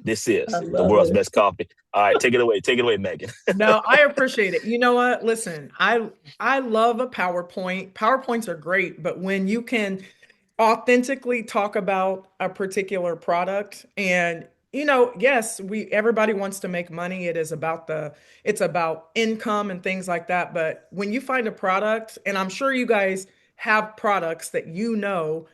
this is the world's best coffee. All right, take it away, Megan. No, I appreciate it. You know what? Listen, I love a PowerPoint. PowerPoints are great, but when you can authentically talk about a particular product, and yes, everybody wants to make money. It's about income and things like that. But when you find a product, and I'm sure you guys have products that you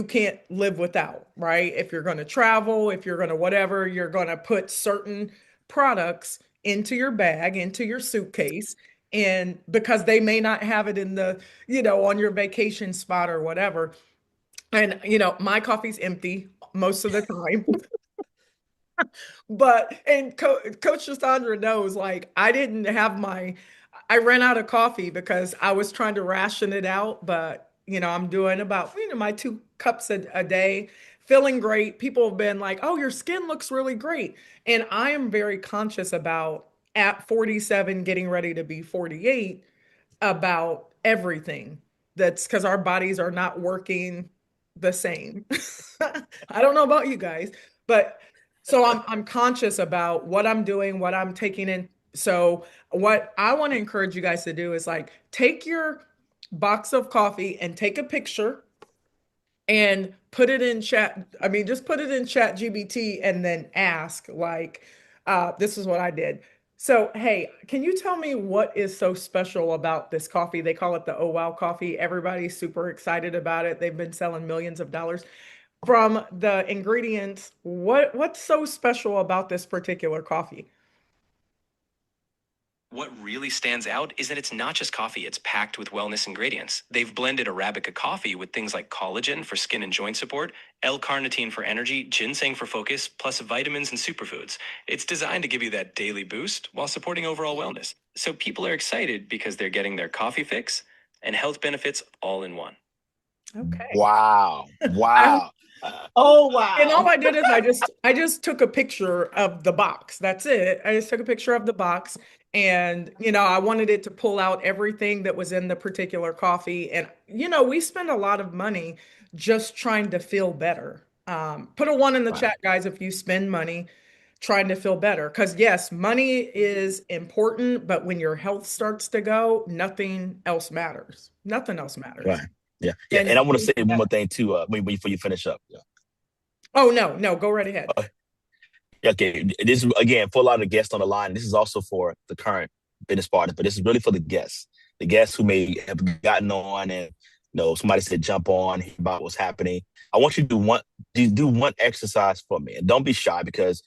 can't live without, right? If you're going to travel, if you're going to whatever, you're going to put certain products into your bag, into your suitcase, and because they may not have it in the, on your vacation spot or whatever. And, my coffee's empty most of the time. But, and Coach Cassandra knows, like, I ran out of coffee because I was trying to ration it out. But, I'm doing about, my 2 cups a day, feeling great. People have been like, oh, your skin looks really great. And I am very conscious about at 47, getting ready to be 48, about everything. That's because our bodies are not working the same. I don't know about you guys, but so I'm conscious about what I'm doing, what I'm taking in. So what I want to encourage you guys to do is like take your box of coffee and take a picture and put it in chat. I mean, just put it in chat GBT and then ask like, this is what I did. So, hey, can you tell me what is so special about this coffee? They call it the Oh Wow coffee. Everybody's super excited about it. They've been selling millions of dollars. From the ingredients, what's so special about this particular coffee? What really stands out is that it's not just coffee, it's packed with wellness ingredients. They've blended Arabica coffee with things like collagen for skin and joint support, L-carnitine for energy, ginseng for focus, plus vitamins and superfoods. It's designed to give you that daily boost while supporting overall wellness. So people are excited because they're getting their coffee fix and health benefits all in one. Okay. Wow. Wow. Oh And all wow. I did is I just took a picture of the box. That's it. I just took a picture of the box, and I wanted it to pull out everything that was in the particular coffee. And we spend a lot of money just trying to feel better. Put a 1 in the Wow. chat, guys, if you spend money trying to feel better. Because yes, money is important, but when your health starts to go, nothing else matters. Nothing else matters. Right. Yeah. Yeah. And And I want to say one more thing too, before you finish up. Yeah. oh no, no, go right ahead. Yeah, okay. This is again for a lot of the guests on the line. This is also for the current business partners, but this is really for the guests who may have gotten on and somebody said jump on hear about what's happening. I want you to do one exercise for me, and don't be shy because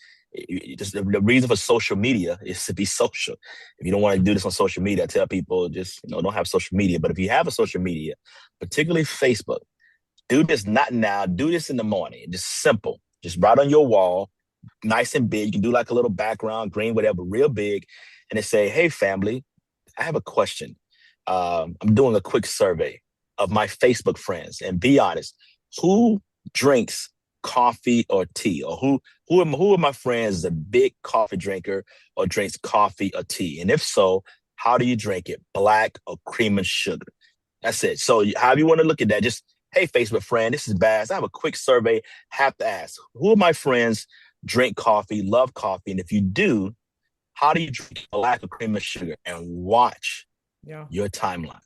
just the reason for social media is to be social. If you don't want to do this on social media, I tell people just don't have social media. But if you have a social media, particularly Facebook, do this not now. Do this in the morning. Just simple. Just right on your wall, nice and big. You can do like a little background, green, whatever, real big. And they say, hey, family, I have a question. I'm doing a quick survey of my Facebook friends. And be honest, who drinks coffee or tea? Or who are my friends is a big coffee drinker or drinks coffee or tea? And if so, how do you drink it? Black or cream and sugar? That's it. So however you want to look at that, just, hey, Facebook friend, this is Bass. I have a quick survey. Have to ask, who are my friends drink coffee, love coffee? And if you do, how do you drink black or cream and sugar? And watch Yeah. your timeline.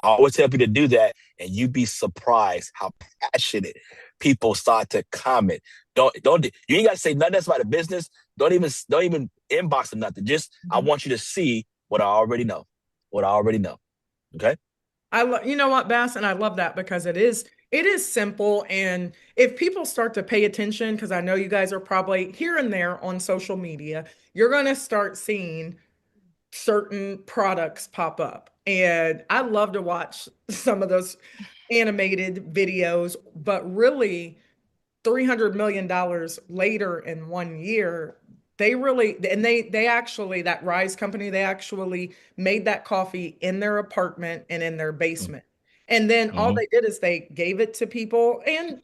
I always tell people to do that, and you'd be surprised how passionate people start to comment. Don't you ain't got to say nothing else about the business. Don't even inbox or nothing. Just I want you to see what I already know. What I already know. Okay. You know what, Bass, and I love that because it is simple. And if people start to pay attention, because I know you guys are probably here and there on social media, you're going to start seeing certain products pop up. And I love to watch some of those animated videos, but really $300 million later in 1 year, they really, and they actually, that Rise company, they actually made that coffee in their apartment and in their basement. And then all Mm-hmm. they did is they gave it to people, and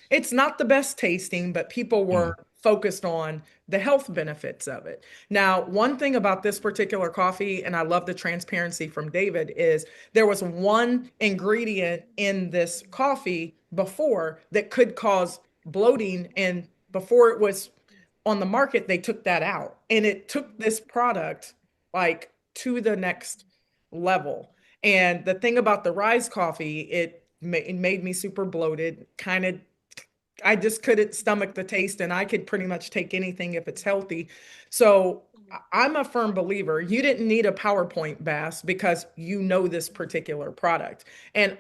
it's not the best tasting, but people were focused on the health benefits of it. Now, one thing about this particular coffee, and I love the transparency from David, is there was one ingredient in this coffee before that could cause bloating. And before it was on the market, they took that out. And it took this product like to the next level. And the thing about the Rise coffee, it made me super bloated, kind of I just couldn't stomach the taste, and I could pretty much take anything if it's healthy. So I'm a firm believer. You didn't need a PowerPoint, Bass, because you know this particular product. And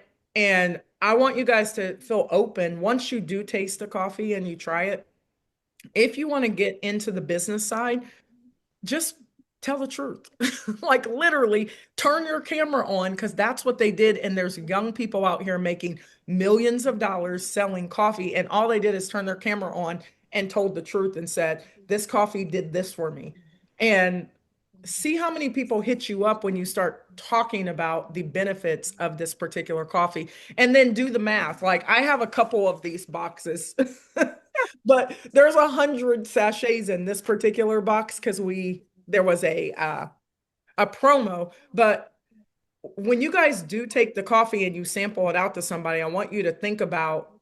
I want you guys to feel open once you do taste the coffee and you try it. If you want to get into the business side, just tell the truth. Like literally turn your camera on, because that's what they did. And there's young people out here making millions of dollars selling coffee. And all they did is turn their camera on and told the truth and said, this coffee did this for me. And see how many people hit you up when you start talking about the benefits of this particular coffee, and then do the math. Like I have a couple of these boxes, but there's 100 sachets in this particular box because there was a promo. But when you guys do take the coffee and you sample it out to somebody, I want you to think about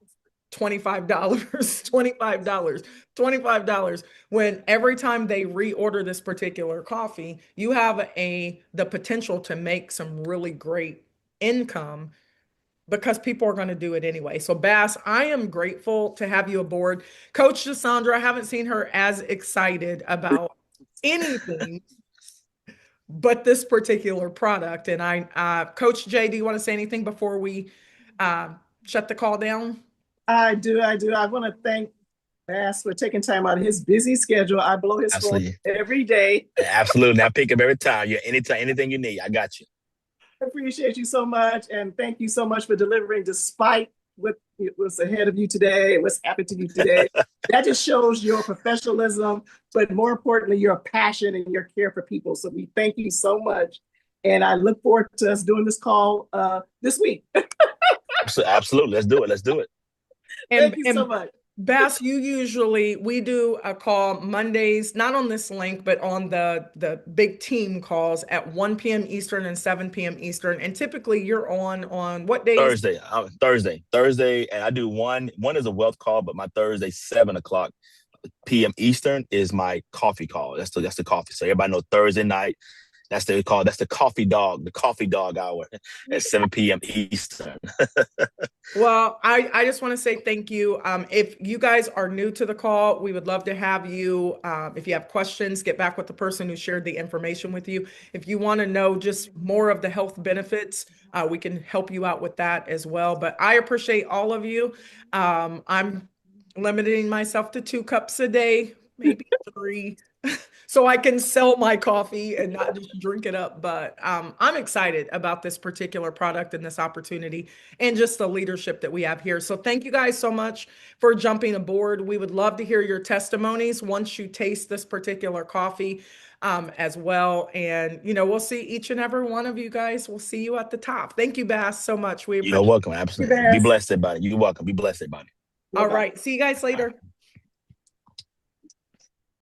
$25, $25, $25. When every time they reorder this particular coffee, you have the potential to make some really great income, because people are going to do it anyway. So Bass, I am grateful to have you aboard. Coach Cassandra, I haven't seen her as excited about anything but this particular product. And Coach Jay, do you want to say anything before we shut the call down? I do. I want to thank Bass for taking time out of his busy schedule. I blow his phone every day. Absolutely. I pick up every time. Yeah, anytime, anything you need, I got you. I appreciate you so much. And thank you so much for delivering despite what was ahead of you today, what's happened to you today. That just shows your professionalism, but more importantly, your passion and your care for people. So we thank you so much. And I look forward to us doing this call this week. Absolutely. Let's do it. Let's do it. Thank you so much. Bass, we do a call Mondays, not on this link, but on the big team calls at 1 p.m. Eastern and 7 p.m. Eastern. And typically you're on what days? Thursday. And I do one is a wealth call, but my Thursday, 7 o'clock p.m. Eastern is my coffee call. That's the coffee. So everybody knows Thursday night. That's the coffee dog hour at 7 p.m. Eastern. Well, I just want to say thank you. If you guys are new to the call, we would love to have you. If you have questions, get back with the person who shared the information with you. If you want to know just more of the health benefits, we can help you out with that as well. But I appreciate all of you. I'm limiting myself to 2 cups a day, maybe 3. So I can sell my coffee and not just drink it up. But I'm excited about this particular product and this opportunity and just the leadership that we have here. So thank you guys so much for jumping aboard. We would love to hear your testimonies once you taste this particular coffee as well. And, we'll see each and every one of you guys. We'll see you at the top. Thank you, Bass, so much. You're welcome. Absolutely. Be blessed, everybody. You're welcome. Be blessed, everybody. All right. See you guys later.